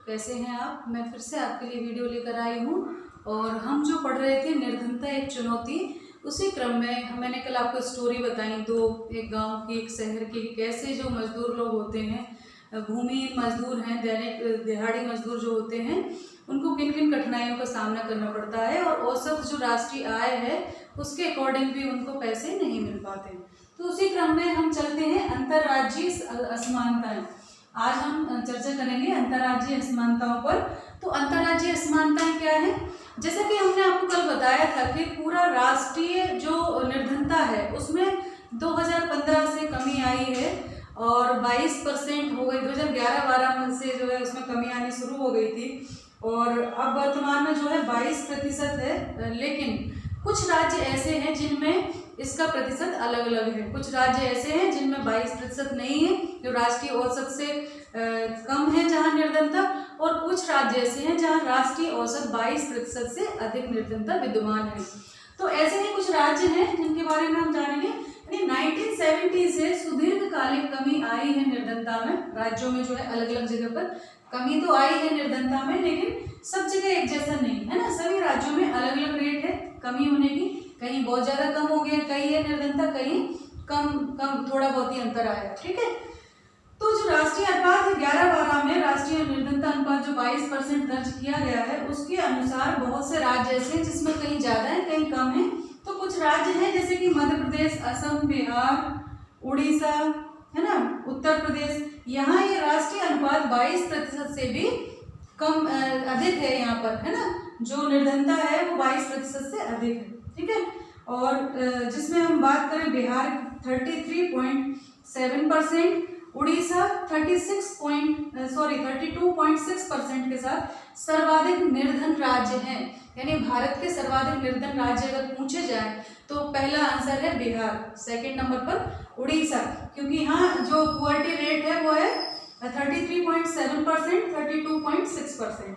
कैसे हैं आप। मैं फिर से आपके लिए वीडियो लेकर आई हूँ और हम जो पढ़ रहे थे निर्धनता एक चुनौती, उसी क्रम में मैंने कल आपको स्टोरी बताई दो, एक गांव की एक शहर की। कैसे जो मजदूर लोग होते हैं, भूमि मजदूर हैं, दैनिक दिहाड़ी मजदूर जो होते हैं, उनको किन किन कठिनाइयों का सामना करना पड़ता है और औसत जो राष्ट्रीय आय है उसके अकॉर्डिंग भी उनको पैसे नहीं मिल पाते। तो उसी क्रम में हम चलते हैं अंतर्राज्यीय असमानताएं। आज हम चर्चा करेंगे अंतर्राज्यीय असमानताओं पर। तो अंतर्राज्यीय असमानताएं क्या है? जैसा कि हमने आपको कल बताया था कि पूरा राष्ट्रीय जो निर्धनता है उसमें 2015 से कमी आई है और 22% हो गई। 2011-12 से जो है उसमें कमी आनी शुरू हो गई थी और अब वर्तमान में जो है 22% है। लेकिन कुछ राज्य ऐसे हैं जिनमें इसका प्रतिशत अलग अलग है। कुछ राज्य ऐसे हैं जिनमें 22% नहीं है, जो राष्ट्रीय औसत से कम है जहां निर्धनता, और कुछ राज्य ऐसे हैं जहां राष्ट्रीय औसत 22% से अधिक निर्धनता विद्यमान है। तो ऐसे ही कुछ राज्य हैं जिनके बारे में हम जानेंगे। 1970 से सुदीर्घकालिक कमी आई है निर्धनता में। राज्यों में जो है अलग अलग जगह पर कमी तो आई है निर्धनता में, लेकिन सब जगह एक जैसा नहीं है ना। सभी राज्यों में अलग अलग रेट है कमी होने की। कहीं बहुत ज्यादा कम हो गया, कहीं है निर्धनता, कहीं कम थोड़ा बहुत ही अंतर आया। ठीक है। तो जो राष्ट्रीय अनुपात है 11-12 में राष्ट्रीय निर्धनता अनुपात जो 22% दर्ज किया गया है, उसके अनुसार बहुत से राज्य ऐसे हैं जिसमें कहीं ज्यादा है कहीं कम है। तो कुछ राज्य हैं जैसे कि मध्य प्रदेश, असम, बिहार, उड़ीसा, है ना, उत्तर प्रदेश, यहाँ ये राष्ट्रीय अनुपात 22% से भी कम अधिक है यहाँ पर, है ना। जो निर्धनता है वो 22% से अधिक है। ठीक है। और जिसमें हम बात करें बिहार 33.7%, उड़ीसा 32.6% के साथ सर्वाधिक निर्धन राज्य हैं। यानी भारत के सर्वाधिक निर्धन राज्य अगर पूछे जाए तो पहला आंसर है बिहार, सेकंड नंबर पर उड़ीसा, क्योंकि यहाँ जो पुअर्टी रेट है वो है 33.7%, 32.6%।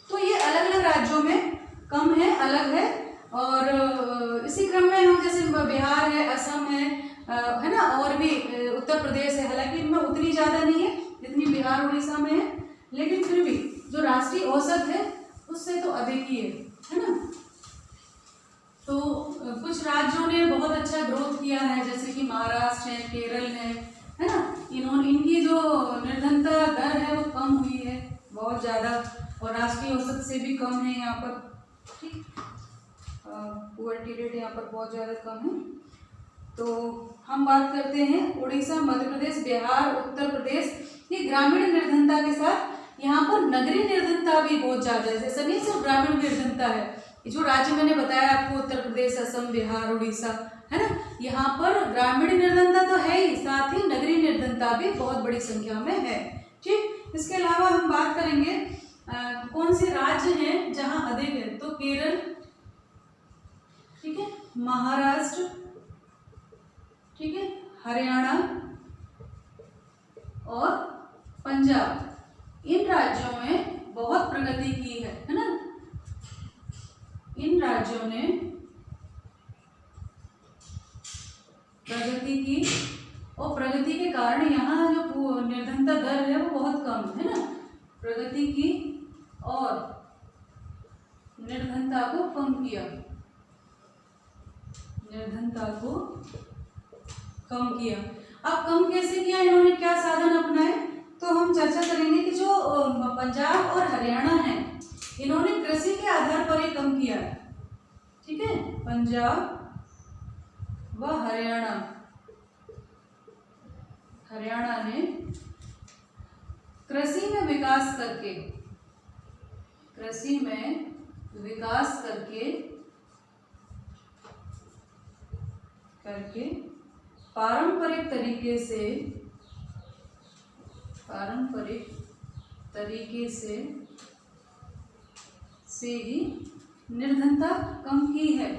तो ये अलग अलग राज्यों में कम है, अलग है। और इसी क्रम में हम जैसे बिहार है, असम है ना, और भी उत्तर प्रदेश है, हालांकि इनमें उतनी ज़्यादा नहीं है जितनी बिहार उड़ीसा में है, लेकिन फिर भी जो राष्ट्रीय औसत है उससे तो अधिक ही है ना। तो कुछ राज्यों ने बहुत अच्छा ग्रोथ किया है, जैसे कि महाराष्ट्र है, केरल है ना। इनकी जो निर्धनता दर है वो कम हुई है बहुत ज़्यादा, और राष्ट्रीय औसत से भी कम है यहाँ पर। ठीक, पुअर्टी रेट यहाँ पर बहुत ज़्यादा कम है। तो हम बात करते हैं उड़ीसा, मध्य प्रदेश, बिहार, उत्तर प्रदेश, ये ग्रामीण निर्धनता के साथ यहाँ पर नगरीय निर्धनता भी बहुत ज़्यादा है। जैसा नहीं सिर्फ ग्रामीण निर्धनता है, जो राज्य मैंने बताया आपको, उत्तर प्रदेश, असम, बिहार, उड़ीसा, है ना, यहाँ पर ग्रामीण निर्धनता तो है ही, साथ ही नगरीय निर्धनता भी बहुत बड़ी संख्या में है। ठीक। इसके अलावा हम बात करेंगे कौन से राज्य हैं जहाँ अधिक है। तो केरल, ठीक है, महाराष्ट्र, ठीक है, हरियाणा और पंजाब, इन राज्यों में बहुत प्रगति की है ना। इन राज्यों ने प्रगति की और प्रगति के कारण यहाँ जो निर्धनता दर है वो बहुत कम है ना। प्रगति की और निर्धनता को कम किया, निर्धनता को कम किया। अब कम कैसे किया, इन्होंने क्या साधन अपनाए, तो हम चर्चा करेंगे कि जो पंजाब और हरियाणा है इन्होंने कृषि के आधार पर ही कम किया है। ठीक है। पंजाब व हरियाणा ने कृषि में विकास करके पारंपरिक तरीके से ही निर्धनता कम की है।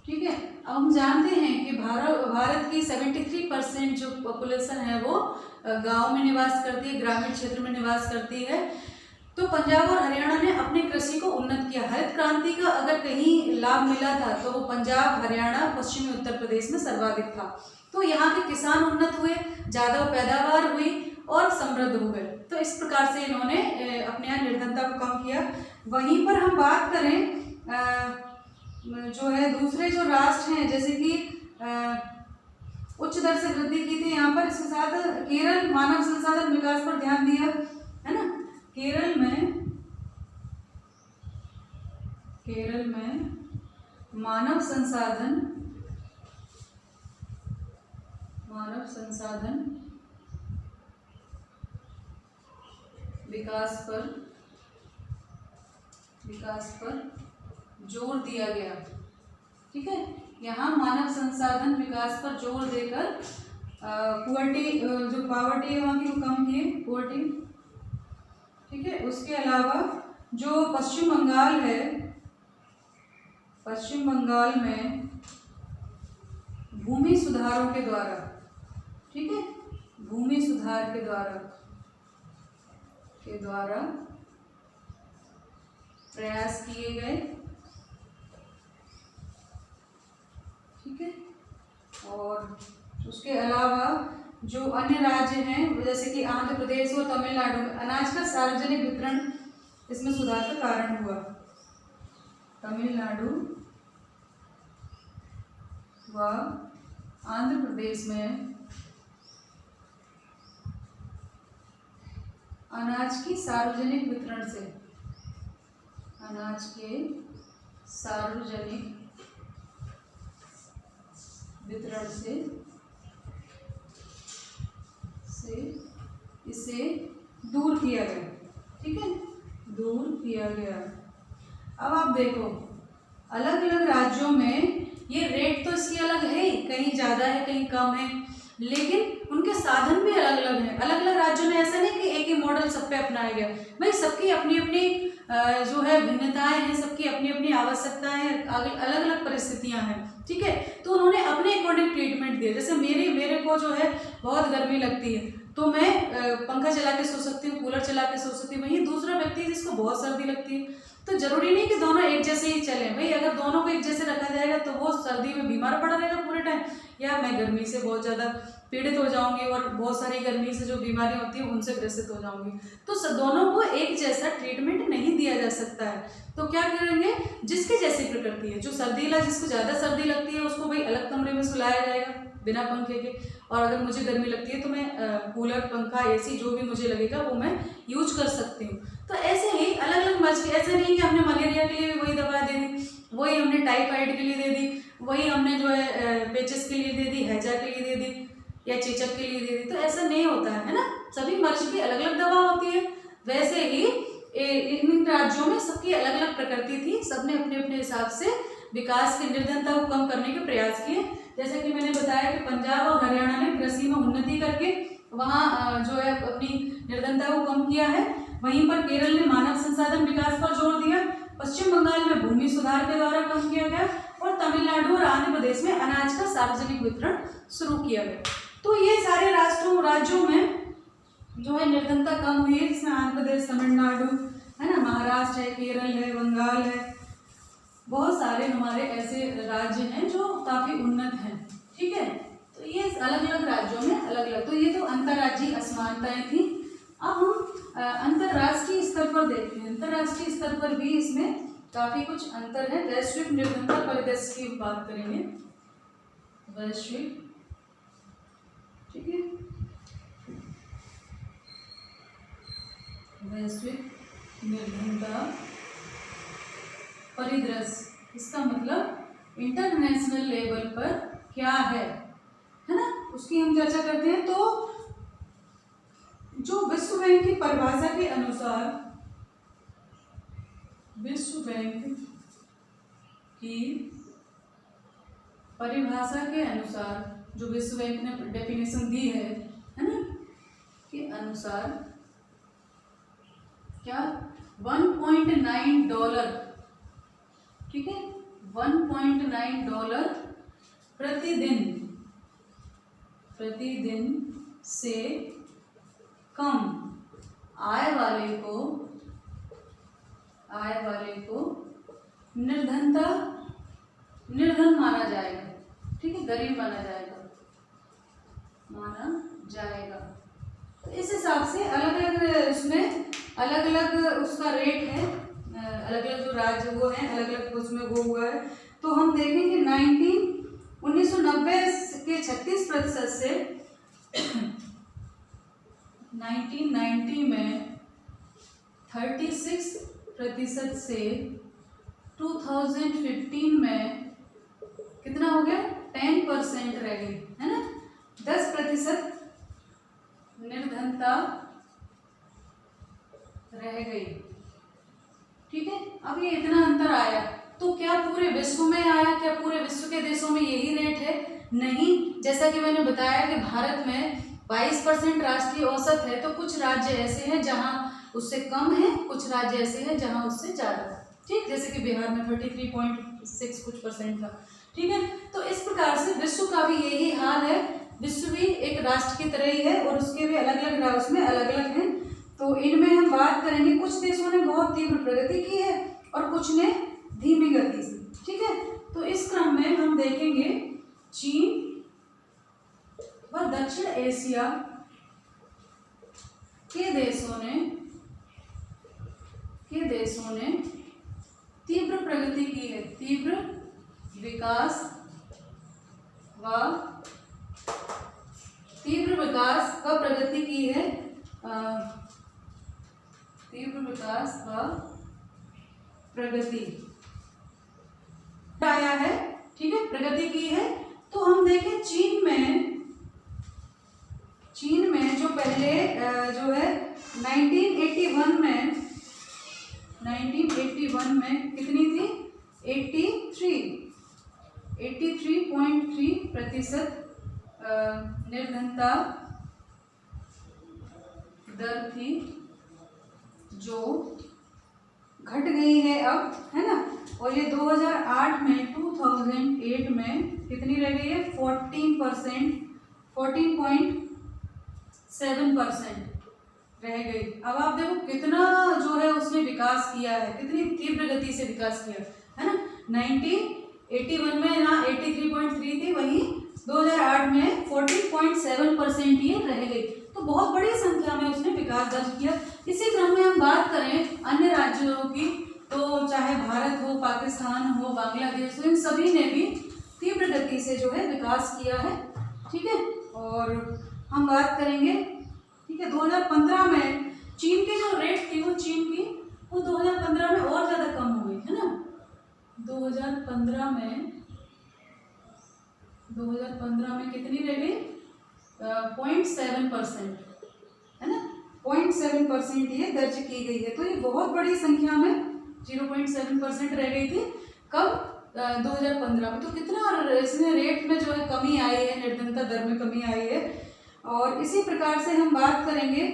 ठीक है। अब हम जानते हैं कि भारत की 73% जो पॉपुलेशन है वो गांव में निवास करती है, ग्रामीण क्षेत्र में निवास करती है। तो पंजाब और हरियाणा ने अपनी कृषि को उन्नत किया। हरित क्रांति का अगर कहीं लाभ मिला था तो वो पंजाब, हरियाणा, पश्चिमी उत्तर प्रदेश में सर्वाधिक था। तो यहाँ के किसान उन्नत हुए, ज़्यादा पैदावार हुई और समृद्ध हो गए। तो इस प्रकार से इन्होंने अपने यहाँ निर्धनता को कम किया। वहीं पर हम बात करें जो है दूसरे जो राष्ट्र हैं, जैसे कि उच्च दर से वृद्धि की थी यहाँ पर, इसके साथ केरल मानव संसाधन विकास पर ध्यान दिया, है ना। केरल में मानव संसाधन विकास पर जोर दिया गया। ठीक है, यहाँ मानव संसाधन विकास पर जोर देकर पुअर्टी जो पावर्टी है वहाँ की वो कम किए, पुअर्टी। ठीक है, उसके अलावा जो पश्चिम बंगाल है, पश्चिम बंगाल में भूमि सुधारों के द्वारा, ठीक है, भूमि सुधार के द्वारा प्रयास किए गए। ठीक है, और उसके अलावा जो अन्य राज्य हैं जैसे कि आंध्र प्रदेश और तमिलनाडु में अनाज का सार्वजनिक वितरण इसमें सुधार का कारण हुआ। तमिलनाडु व आंध्र प्रदेश में अनाज की सार्वजनिक वितरण से, अनाज के सार्वजनिक वितरण से इसे दूर किया गया। ठीक है, दूर किया गया। अब आप देखो अलग अलग राज्यों में ये रेट तो इसकी अलग है, कहीं ज़्यादा है कहीं कम है, लेकिन उनके साधन भी अलग अलग हैं। अलग अलग राज्यों में ऐसा नहीं कि एक ही मॉडल सब पे अपनाया गया, भाई सबकी अपनी अपनी जो है भिन्नताएं हैं, सबकी अपनी अपनी आवश्यकताएं हैं, अलग अलग परिस्थितियां हैं। ठीक है, तो उन्होंने अपने अकॉर्डिंग ट्रीटमेंट दिया। जैसे मेरे को जो है बहुत गर्मी लगती है तो मैं पंखा चला के सो सकती हूँ, कूलर चला के सो सकती हूँ। वहीं दूसरा व्यक्ति जिसको बहुत सर्दी लगती है, तो जरूरी नहीं कि दोनों एक जैसे ही चले। भाई अगर दोनों को एक जैसे रखा जाएगा तो वो सर्दी में बीमार पड़ा रहेगा पूरे टाइम, या मैं गर्मी से बहुत ज़्यादा पीड़ित हो जाऊंगी और बहुत सारी गर्मी से जो बीमारी होती है उनसे ग्रसित हो जाऊंगी। तो दोनों को एक जैसा ट्रीटमेंट नहीं दिया जा सकता है। तो क्या करेंगे, जिसकी जैसी प्रकृति है, जो सर्दीला जिसको ज़्यादा सर्दी लगती है उसको भाई अलग कमरे में सुलाया जाएगा बिना पंखे के, और अगर मुझे गर्मी लगती है तो मैं कूलर पंखा एसी जो भी मुझे लगेगा वो मैं यूज कर सकती हूँ। तो ऐसे ही अलग अलग मर्ज के, ऐसे नहीं कि हमने मलेरिया के लिए भी वही दवा दे दी, वही हमने टाइफाइड के लिए दे दी, वही हमने जो है पेचिस के लिए दे दी, हैजा के लिए दे दी, या चेचक के लिए दे दी। तो ऐसा नहीं होता है ना, सभी मर्ज की अलग अलग दवा होती है। वैसे ही इन राज्यों में सबकी अलग अलग प्रकृति थी, सबने अपने अपने हिसाब से विकास की निर्धनता को कम करने के प्रयास किए। जैसे कि मैंने बताया कि पंजाब और हरियाणा ने कृषि में उन्नति करके वहाँ जो है अपनी निर्धनता को कम किया है। वहीं पर केरल ने मानव संसाधन विकास पर जोर दिया, पश्चिम बंगाल में भूमि सुधार के द्वारा कम किया गया, और तमिलनाडु और आंध्र प्रदेश में अनाज का सार्वजनिक वितरण शुरू किया गया। तो ये सारे राज्यों में जो है निर्धनता कम हुई है, जिसमें आंध्र प्रदेश, तमिलनाडु है ना, महाराष्ट्र है, केरल है, बंगाल है, बहुत सारे हमारे ऐसे राज्य हैं जो काफी उन्नत हैं। ठीक है, तो ये अलग अलग राज्यों में अलग अलग, तो ये तो अंतर्राज्यीय असमानताएं थी। अब हम अंतर्राष्ट्रीय स्तर पर देखते हैं। अंतर्राष्ट्रीय स्तर पर भी इसमें काफी कुछ अंतर है। वैश्विक निर्धनता परिदृश्य की बात करेंगे, वैश्विक, ठीक है, वैश्विक निर्धनता परिदृश्य, इसका मतलब इंटरनेशनल लेवल पर क्या है ना, उसकी हम चर्चा करते हैं। तो जो विश्व बैंक की परिभाषा के अनुसार, विश्व बैंक की परिभाषा के अनुसार, जो विश्व बैंक ने डेफिनेशन दी है ना, के अनुसार क्या $1.9, ठीक है, $1.9 प्रतिदिन से कम आय वाले को निर्धन माना जाएगा। ठीक है, गरीब माना जाएगा। माना जाएगा। तो इस हिसाब से अलग अलग उसमें अलग अलग उसका रेट है, अलग अलग जो राज्य वो है अलग अलग उसमें वो हुआ है। तो हम देखेंगे 1990 के 36% से 1990 में 36% से 2015 में कितना हो गया 10% रह गई है ना, 10% निर्धनता रह गई। ठीक है, अब ये इतना अंतर आया तो क्या पूरे विश्व में आया, क्या पूरे विश्व के देशों में यही रेट है? नहीं, जैसा कि मैंने बताया कि भारत में 22% राष्ट्रीय औसत है, तो कुछ राज्य ऐसे हैं जहां उससे कम है, कुछ राज्य ऐसे हैं जहां उससे ज्यादा है। ठीक, जैसे कि बिहार में 33.6 कुछ % था। ठीक है, तो इस प्रकार से विश्व का भी यही हाल है, विश्व भी एक राष्ट्र की तरह ही है और उसके भी अलग अलग राज्य उसमें अलग अलग हैं। तो इनमें हम बात करेंगे, कुछ देशों ने बहुत तीव्र प्रगति की है और कुछ ने धीमी गति से। ठीक है, तो इस क्रम में हम देखेंगे चीन व दक्षिण एशिया के देशों ने तीव्र प्रगति की है, तीव्र विकास व प्रगति की है, तीव्र विकास व प्रगति आया है। ठीक है, प्रगति की है। तो हम देखें चीन में जो पहले जो है 1981 में कितनी थी 83.3% निर्धनता दर थी, जो घट गई है अब, है ना। और ये 2008 में कितनी रह गई है 14.7% रह गई। अब आप देखो कितना जो है उसने विकास किया है, कितनी तीव्र गति से विकास किया है ना। 1981 में यहाँ 83.3 थी, वहीं 2008 में 14.7% ये रह गई। तो बहुत बड़ी संख्या में उसने विकास दर्ज किया। इसी क्रम में हम बात करें अन्य राज्यों की, तो चाहे भारत हो, पाकिस्तान हो, बांग्लादेश हो, इन सभी ने भी तीव्र गति से जो है विकास किया है। ठीक है, और हम बात करेंगे, ठीक है, 2015 में चीन की जो रेट थी वो 2015 में और ज़्यादा कम हो गई, है ना। 2015 में कितनी रह गई 0.7%, है ना, 0.7% ये दर्ज की गई है। तो ये बहुत बड़ी संख्या में 0.7% रह गई थी कब 2015 में। तो कितना इसमें रेट में जो है कमी आई है, निर्धनता दर में कमी आई है। और इसी प्रकार से हम बात करेंगे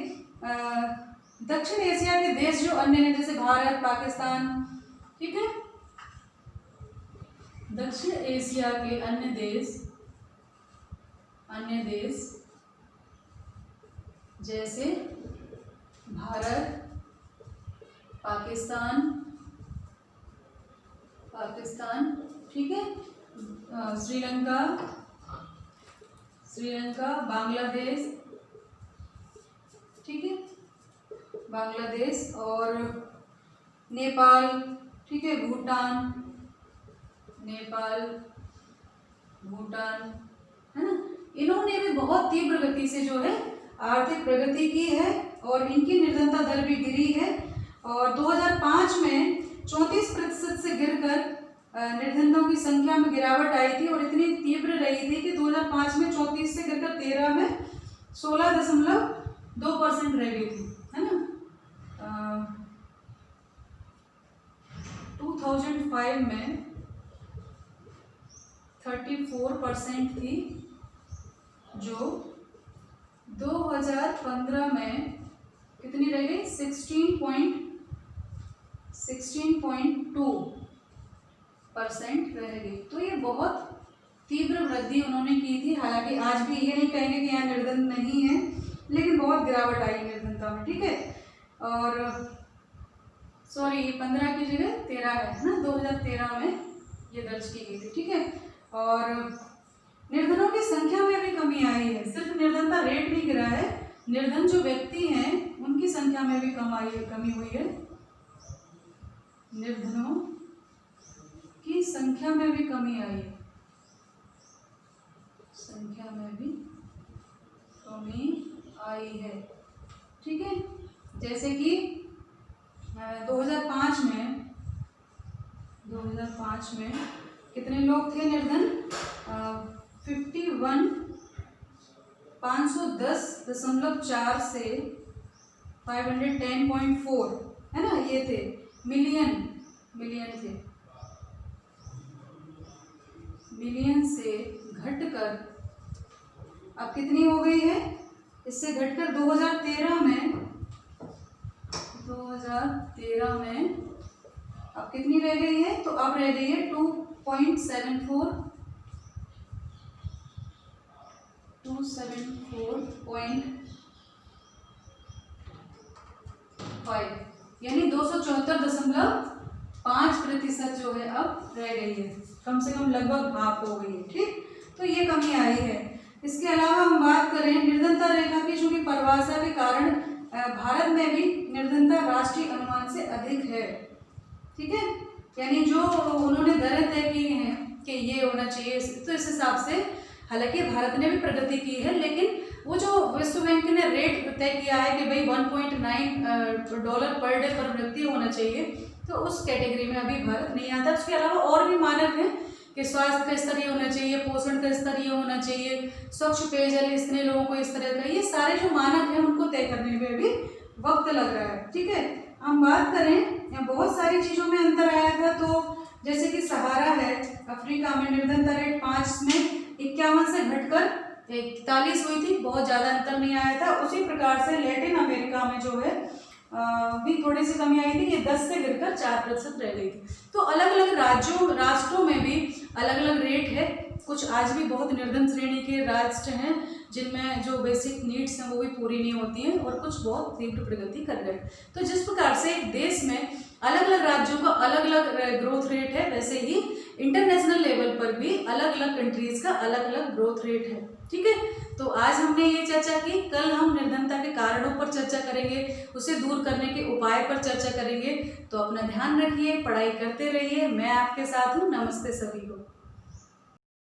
दक्षिण एशिया के देश जो अन्य हैं, जैसे भारत, पाकिस्तान। ठीक है, दक्षिण एशिया के अन्य देश जैसे भारत, पाकिस्तान, ठीक है, श्रीलंका, बांग्लादेश, ठीक है, बांग्लादेश और नेपाल, ठीक है, भूटान, है ना। इन्होंने भी बहुत तीव्र गति से जो है आर्थिक प्रगति की है और इनकी निर्धनता दर भी गिरी है। और 2005 में 34% से गिरकर निर्धनों की संख्या में गिरावट आई थी और इतनी तीव्र रही थी कि 2005 में 34 से गिरकर 13 में 16.2% रह गई थी, है ना। 2005 में 34% थी, जो 2015 में कितनी रह गई 16.2% रह गई। तो ये बहुत तीव्र वृद्धि उन्होंने की थी। हालांकि आज भी ये नहीं कहेंगे कि यहाँ निर्धन नहीं है, लेकिन बहुत गिरावट आई निर्धनता में। ठीक है, और सॉरी 15 की जगह 13 है ना, 2013 में ये दर्ज की गई थी। ठीक है, और निर्धनों की संख्या में भी कमी आई है, सिर्फ निर्धनता रेट नहीं गिरा है, निर्धन जो व्यक्ति हैं उनकी संख्या में भी कमी हुई है। निर्धनों की संख्या में भी कमी आई है, संख्या में भी कमी आई है। ठीक है, जैसे कि 2005 में कितने लोग थे निर्धन? 510.4 से 510.4 है ना, ये थे मिलियन थे। मिलियन से घटकर अब कितनी हो गई है? इससे घटकर 2013 में अब कितनी रह गई है? तो अब रह गई है 274.5, यानी 274.5% जो है अब रह गई है, कम से कम लगभग हाफ हो गई है। ठीक, तो ये कमी आई है। इसके अलावा हम बात करें निर्धनता रेखा की चूंकि परिभाषा के कारण भारत में भी निर्धनता राष्ट्रीय अनुमान से अधिक है। ठीक है, यानी जो उन्होंने दरें तय की हैं कि ये होना चाहिए, तो इस हिसाब से हालांकि भारत ने भी प्रगति की है, लेकिन वो जो विश्व बैंक ने रेट तय किया है कि भाई $1.9 पर डे पर व्यक्ति होना चाहिए, तो उस कैटेगरी में अभी भारत नहीं आता। उसके अलावा और भी मानक हैं कि स्वास्थ्य का स्तर ये होना चाहिए, पोषण का स्तर ये होना चाहिए, स्वच्छ पेयजल इतने लोगों को इस तरह का, ये सारे जो मानक हैं उनको तय करने में भी वक्त लग रहा है। ठीक है, हम बात करें बहुत सारी चीज़ों में अंतर आया था, तो जैसे कि सहारा है अफ्रीका में निर्धनता रेट 5 में 51 से घटकर 41 हुई थी, बहुत ज़्यादा अंतर नहीं आया था। उसी प्रकार से लैटिन अमेरिका में जो है भी थोड़ी सी कमी आई थी, ये 10 से गिरकर 4% रह गई थी। तो अलग अलग राष्ट्रों में भी अलग अलग रेट है। कुछ आज भी बहुत निर्धन श्रेणी के राष्ट्र हैं जिनमें जो बेसिक नीड्स हैं वो भी पूरी नहीं होती हैं, और कुछ बहुत तीव्र प्रगति कर रहे हैं। तो जिस प्रकार से एक देश में अलग अलग राज्यों का अलग अलग ग्रोथ रेट है, वैसे ही इंटरनेशनल लेवल पर भी अलग अलग कंट्रीज का अलग अलग ग्रोथ रेट है। ठीक है, तो आज हमने ये चर्चा की, कल हम निर्धनता के कारणों पर चर्चा करेंगे, उसे दूर करने के उपाय पर चर्चा करेंगे। तो अपना ध्यान रखिए, पढ़ाई करते रहिए। मैं आपके साथ हूँ। नमस्ते सभी को।